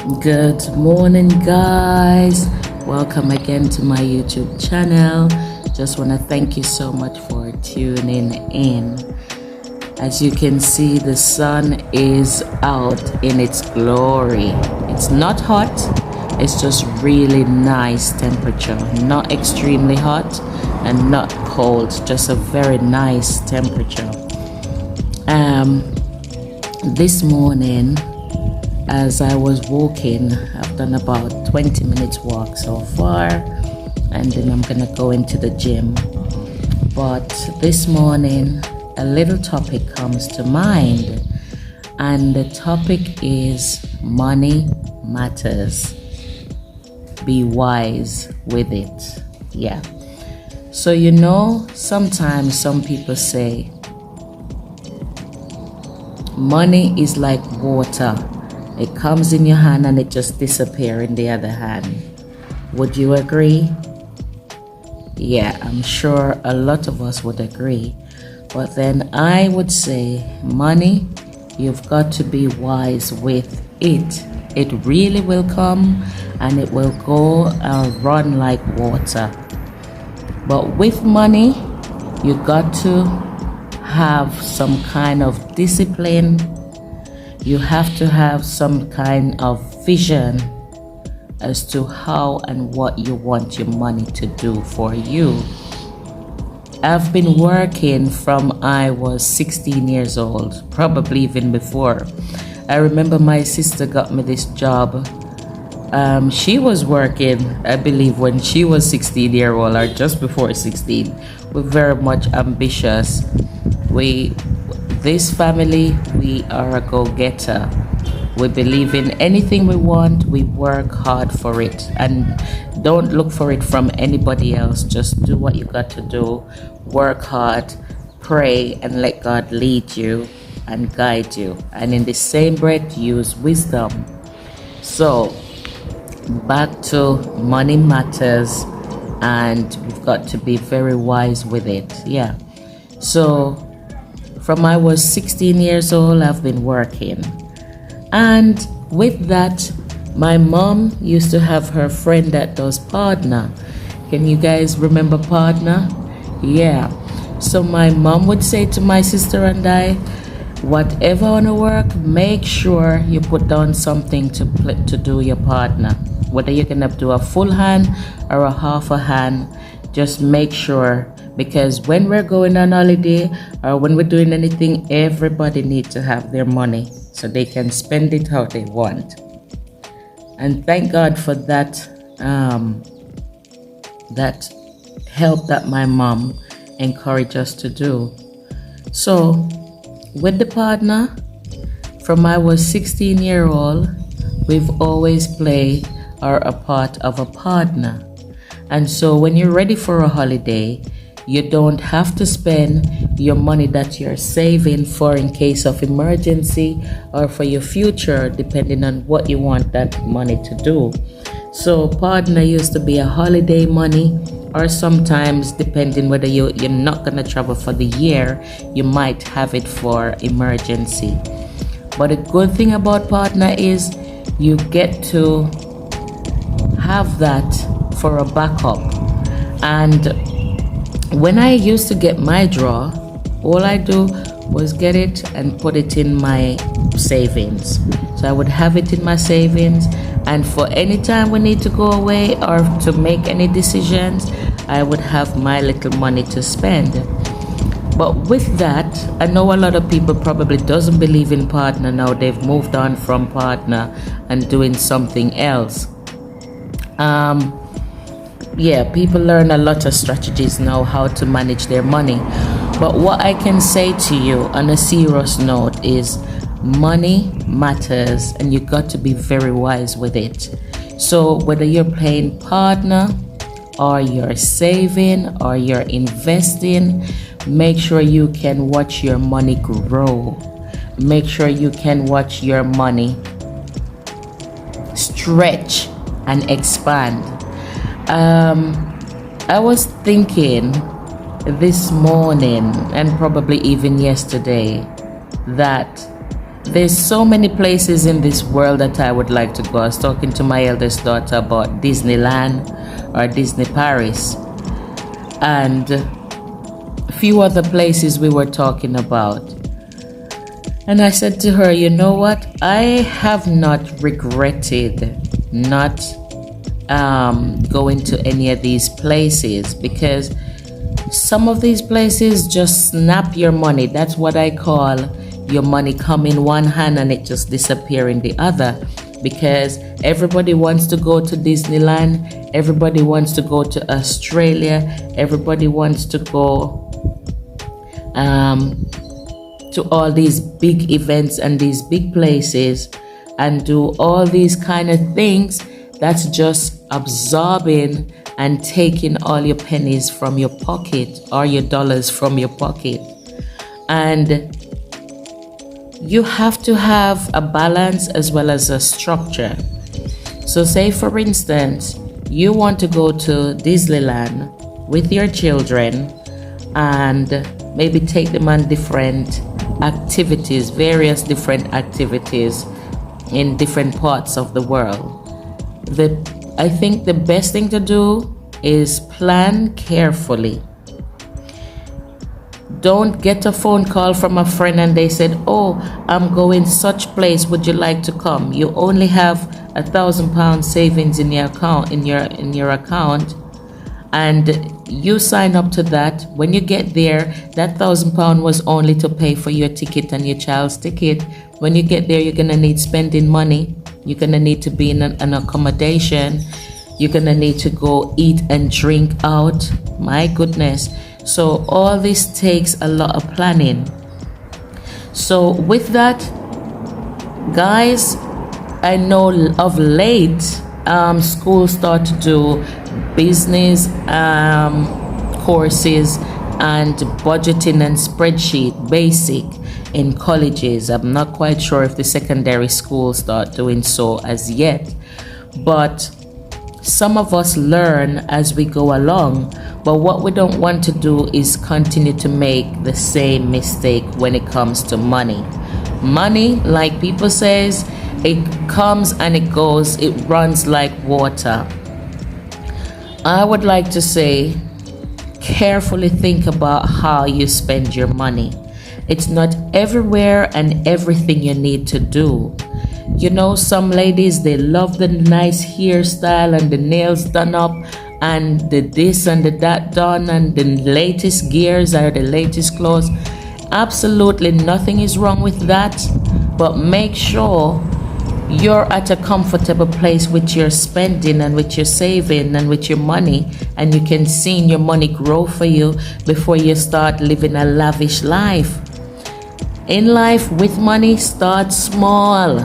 Good morning, guys. Welcome again to my YouTube channel. Just want to thank you so much for tuning in. As you can see, the sun is out in its glory. It's not hot, it's just really nice temperature. Not extremely hot and not cold, just a very nice temperature. This morning, as I was walking, I've done about 20 minutes walk so far, and then I'm gonna go into the gym. But this morning a little topic comes to mind, and the topic is money matters. Be wise with it. Yeah. So sometimes some people say money is like water. It comes in your hand and it just disappears in the other hand. Would you agree? Yeah, I'm sure a lot of us would agree. But then I would say money, you've got to be wise with it. It really will come and it will go and run like water. But with money, you got to have some kind of discipline. You have to have some kind of vision as to how and what you want your money to do for you. I've been working from I was 16 years old, probably even before. I remember my sister got me this job. She was working, I believe, when she was 16 years old or just before 16. We're very much ambitious. This family, we are a go-getter. We believe in anything we want, we work hard for it, and don't look for it from anybody else. Just do what you got to do, work hard, pray, and let God lead you and guide you. And in the same breath, use wisdom. So, back to money matters, and we've got to be very wise with it. Yeah. So, from I was 16 years old, I've been working. And with that, my mom used to have her friend that does Partner. Can you guys remember Partner? Yeah. So my mom would say to my sister and I, whatever on the work, make sure you put down something to do your Partner. Whether you're gonna do a full hand or a half a hand, just make sure. Because when we're going on holiday or when we're doing anything, everybody needs to have their money so they can spend it how they want. And thank God for that that help that my mom encouraged us to do. So with the Partner, from I was 16-year-old, we've always played or a part of a Partner. And so when you're ready for a holiday, you don't have to spend your money that you're saving for in case of emergency or for your future, depending on what you want that money to do. So Partner used to be a holiday money, or sometimes depending whether you're not going to travel for the year, you might have it for emergency. But the good thing about Partner is you get to have that for a backup. And when I used to get my draw, all I do was get it and put it in my savings. So I would have it in my savings, and for any time we need to go away or to make any decisions, I would have my little money to spend. But with that, I know a lot of people probably doesn't believe in Partner now. They've moved on from Partner and doing something else. Yeah, people learn a lot of strategies now how to manage their money. But what I can say to you on a serious note is money matters, and you got to be very wise with it. So whether you're playing Partner or you're saving or you're investing, make sure you can watch your money grow. Make sure you can watch your money stretch and expand. I was thinking this morning and probably even yesterday that There's so many places in this world that I would like to go. I was talking to my eldest daughter about Disneyland or Disney Paris, and a few other places we were talking about. And I said to her, you know what? I have not regretted not going to any of these places, because some of these places just snap your money. That's what I call your money come in one hand and it just disappear in the other, because everybody wants to go to Disneyland, everybody wants to go to Australia, everybody wants to go to all these big events and these big places and do all these kind of things. That's just absorbing and taking all your pennies from your pocket or your dollars from your pocket. And you have to have a balance as well as a structure. So say for instance, you want to go to Disneyland with your children and maybe take them on different activities, various different activities in different parts of the world. I think the best thing to do is plan carefully. Don't get a phone call from a friend and they said, oh, I'm going such place, would you like to come? You only have £1,000 savings in your account, in your account, and you sign up to that. When you get there, that £1,000 was only to pay for your ticket and your child's ticket. When you get there, you're gonna need spending money. You're gonna need to be in an accommodation. You're gonna need to go eat and drink out. My goodness. So all this takes a lot of planning. So with that, guys, I know of late schools start to do business courses and budgeting and spreadsheet basic in colleges. I'm not quite sure if the secondary schools start doing so as yet, but some of us learn as we go along. But what we don't want to do is continue to make the same mistake when it comes to money. Money, like people says, it comes and it goes, it runs like water. I would like to say, carefully think about how you spend your money. It's not everywhere and everything you need to do. You know, some ladies, they love the nice hairstyle and the nails done up and the this and the that done and the latest gears or the latest clothes. Absolutely nothing is wrong with that, but make sure you're at a comfortable place with your spending and with your saving and with your money, and you can see your money grow for you before you start living a lavish life. In life with money, start small.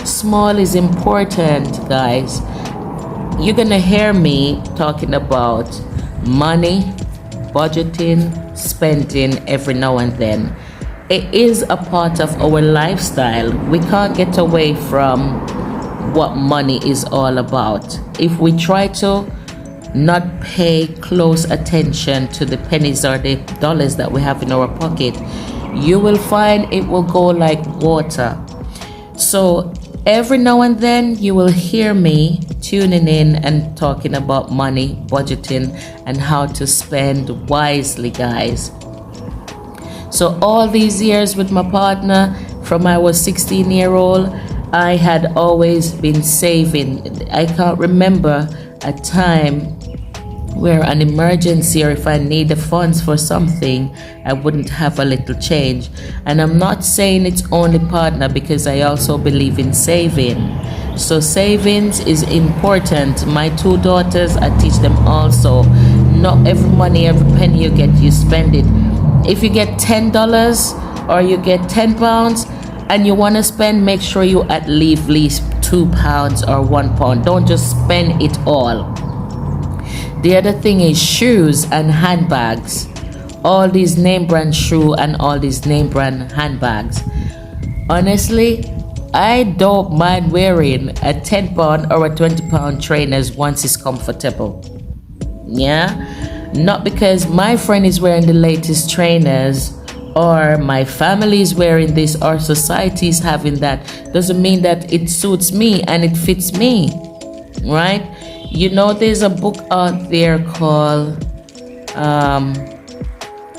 Small is important, guys. You're gonna hear me talking about money, budgeting, spending every now and then. It is a part of our lifestyle. We can't get away from what money is all about. If we try to not pay close attention to the pennies or the dollars that we have in our pocket, you will find it will go like water. So every now and then you will hear me tuning in and talking about money, budgeting, and how to spend wisely, guys. So all these years with my partner, from I was 16-year-old, I had always been saving. I can't remember a time where an emergency or if I need the funds for something, I wouldn't have a little change. And I'm not saying it's only partner, because I also believe in saving. So savings is important. My two daughters, I teach them also. Not every money, every penny you get, you spend it. If you get $10 or you get £10 and you want to spend, make sure you at least £2 or £1. Don't just spend it all. The other thing is shoes and handbags. All these name brand shoe and all these name brand handbags. Honestly, I don't mind wearing a £10 or a £20 trainers once it's comfortable. Yeah? Not because my friend is wearing the latest trainers or my family is wearing this, or society is having that, doesn't mean that it suits me and it fits me, right? You know, there's a book out there called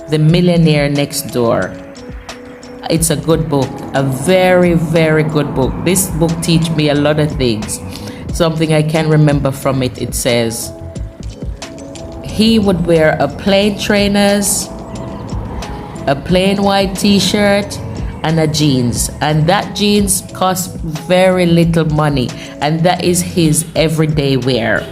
The Millionaire Next Door. It's a good book, a very, very good book. This book teach me a lot of things. Something I can remember from it, it says, he would wear a plain trainers, a plain white t-shirt, and a jeans. And that jeans costs very little money. And that is his everyday wear.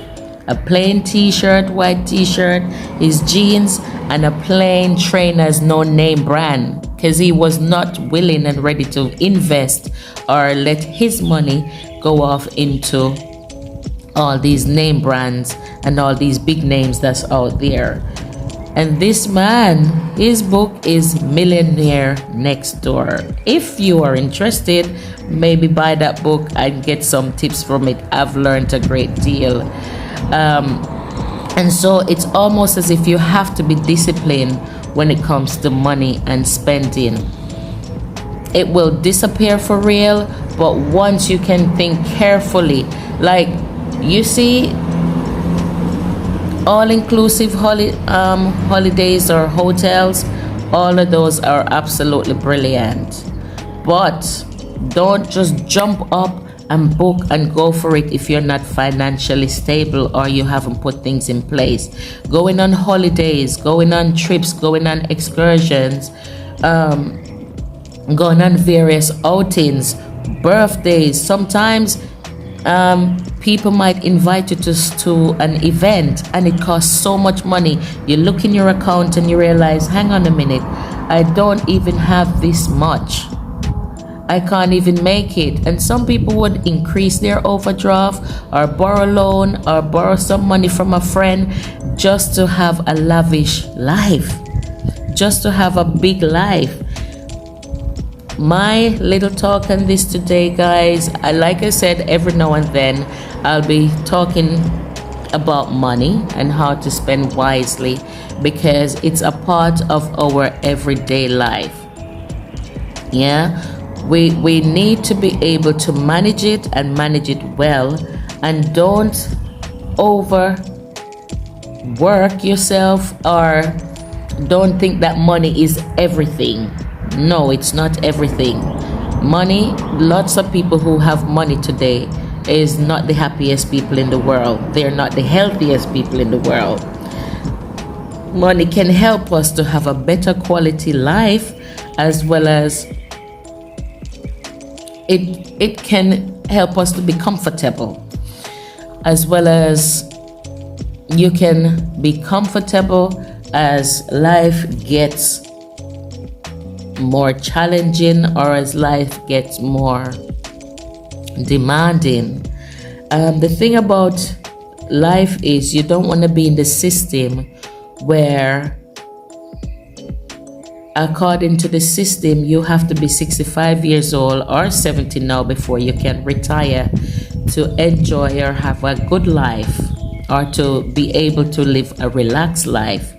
A plain t-shirt, white t-shirt, his jeans, and a plain trainers, no name brand. Because he was not willing and ready to invest or let his money go off into all these name brands and all these big names that's out there. And this man, his book is Millionaire Next Door. If you are interested, maybe buy that book and get some tips from it. I've learned a great deal. And so it's almost as if you have to be disciplined when it comes to money and spending. It will disappear for real, but once you can think carefully, like you see, all-inclusive holidays or hotels, all of those are absolutely brilliant. But don't just jump up and book and go for it if you're not financially stable or you haven't put things in place. Going on holidays, going on trips, going on excursions, going on various outings, birthdays. Sometimes people might invite you to an event and it costs so much money. You look in your account and you realize, hang on a minute, I don't even have this much. I can't even make it. And some people would increase their overdraft or borrow loan or borrow some money from a friend just to have a lavish life, just to have a big life. My little talk on this today, guys, like I said, every now and then I'll be talking about money and how to spend wisely, because it's a part of our everyday life. Yeah, we need to be able to manage it and manage it well, and don't overwork yourself, or don't think that money is everything. No, it's not everything. Money, lots of people who have money today is not the happiest people in the world. They're not the healthiest people in the world. Money can help us to have a better quality life, as well as it can help us to be comfortable, as well as you can be comfortable as life gets more challenging or as life gets more demanding. The thing about life is you don't want to be in the system where, according to the system, you have to be 65 years old or 70 now before you can retire to enjoy or have a good life, or to be able to live a relaxed life.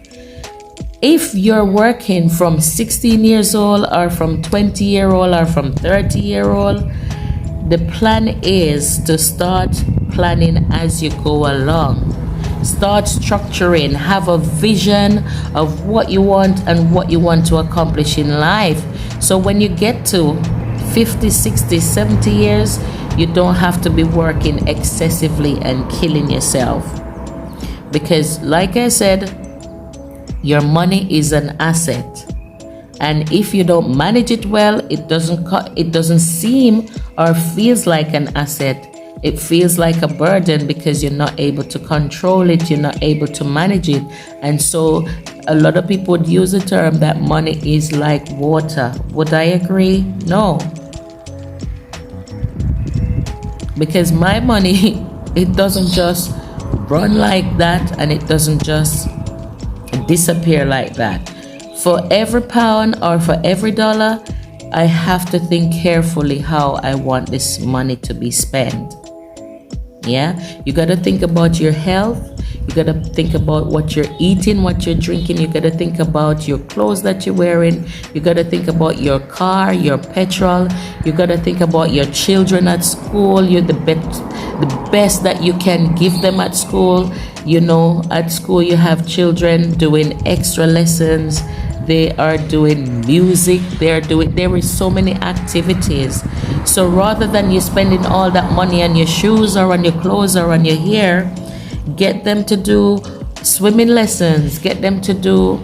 If you're working from 16 years old or from 20-year-old or from 30-year-old, the plan is to start planning as you go along. Start structuring, have a vision of what you want and what you want to accomplish in life. So when you get to 50, 60, 70 years, you don't have to be working excessively and killing yourself. Because like I said, your money is an asset, and if you don't manage it well, it doesn't seem or feels like an asset. It feels like a burden because you're not able to control it, you're not able to manage it. And so a lot of people would use the term that money is like water. Would I agree? No. Because my money, it doesn't just run like that, and it doesn't just disappear like that. For every pound or for every dollar, I have to think carefully how I want this money to be spent. Yeah, you got to think about your health, You got to think about what you're eating, what you're drinking. You got to think about your clothes that you're wearing. You got to think about your car, your petrol. You got to think about your children at school. You're the best that you can give them at school. You know, at school you have children doing extra lessons. They are doing music. There is so many activities. So rather than you spending all that money on your shoes or on your clothes or on your hair, get them to do swimming lessons, get them to do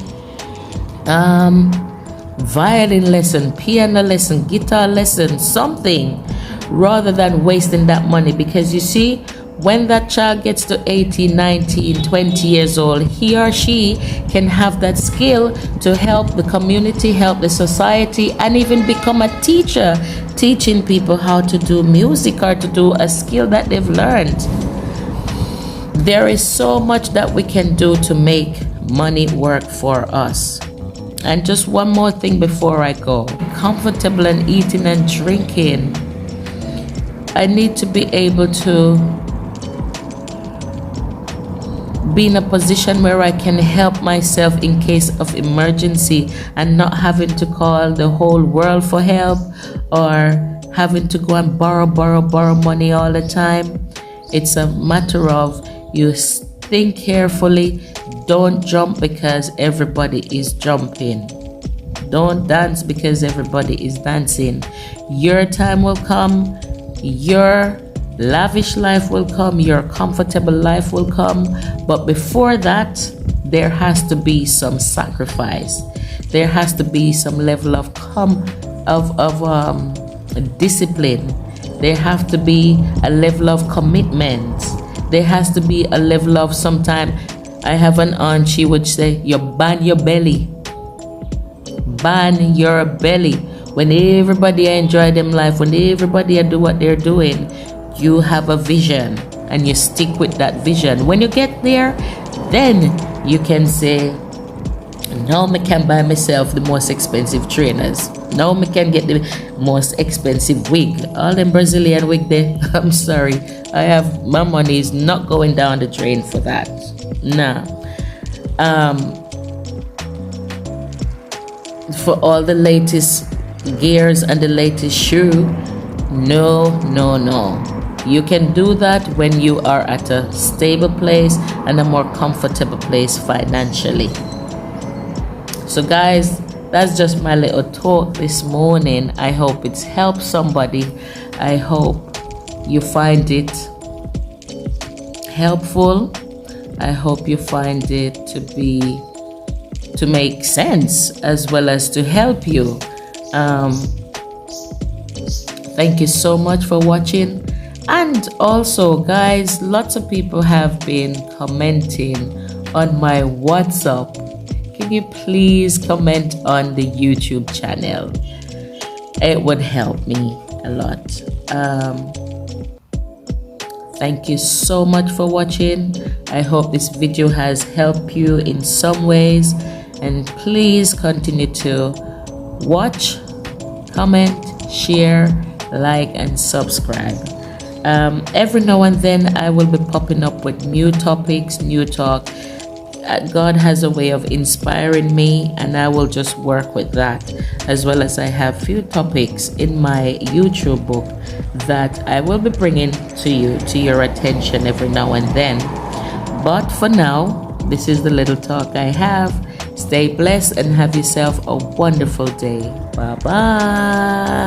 violin lesson, piano lesson, guitar lesson, something, rather than wasting that money. Because you see, when that child gets to 18, 19, 20 years old, he or she can have that skill to help the community, help the society, and even become a teacher, teaching people how to do music or to do a skill that they've learned. There is so much that we can do to make money work for us. And just one more thing before I go. Comfortable and eating and drinking. I need to be able to be in a position where I can help myself in case of emergency and not having to call the whole world for help or having to go and borrow money all the time. It's a matter of you think carefully. Don't jump because everybody is jumping. Don't dance because everybody is dancing. Your time will come. Your lavish life will come. Your comfortable life will come. But before that, there has to be some sacrifice. There has to be some level of discipline. There have to be a level of commitment. There has to be a level of sometime. I have an aunt, she would say, you ban your belly. Ban your belly. When everybody enjoy them life, when everybody do what they're doing, you have a vision and you stick with that vision. When you get there, then you can say, now I can buy myself the most expensive trainers. Now I can get the most expensive wig. All them Brazilian wig there, I'm sorry. My money is not going down the drain for that. Nah. For all the latest gears and the latest shoe, no. You can do that when you are at a stable place and a more comfortable place financially. So guys, that's just my little talk this morning. I hope it's helped somebody. I hope you find it helpful. I hope you find it to make sense as well as to help you. Thank you so much for watching. And also guys, lots of people have been commenting on my WhatsApp. Can you please comment on the YouTube channel? It would help me a lot. Thank you so much for watching. I hope this video has helped you in some ways, and please continue to watch, comment, share, like, and subscribe. Every now and then I will be popping up with new topics, new talk. God has a way of inspiring me, and I will just work with that, as well as I have few topics in my YouTube book that I will be bringing to you, to your attention every now and then. But for now, this is the little talk I have. Stay blessed and have yourself a wonderful day. Bye bye.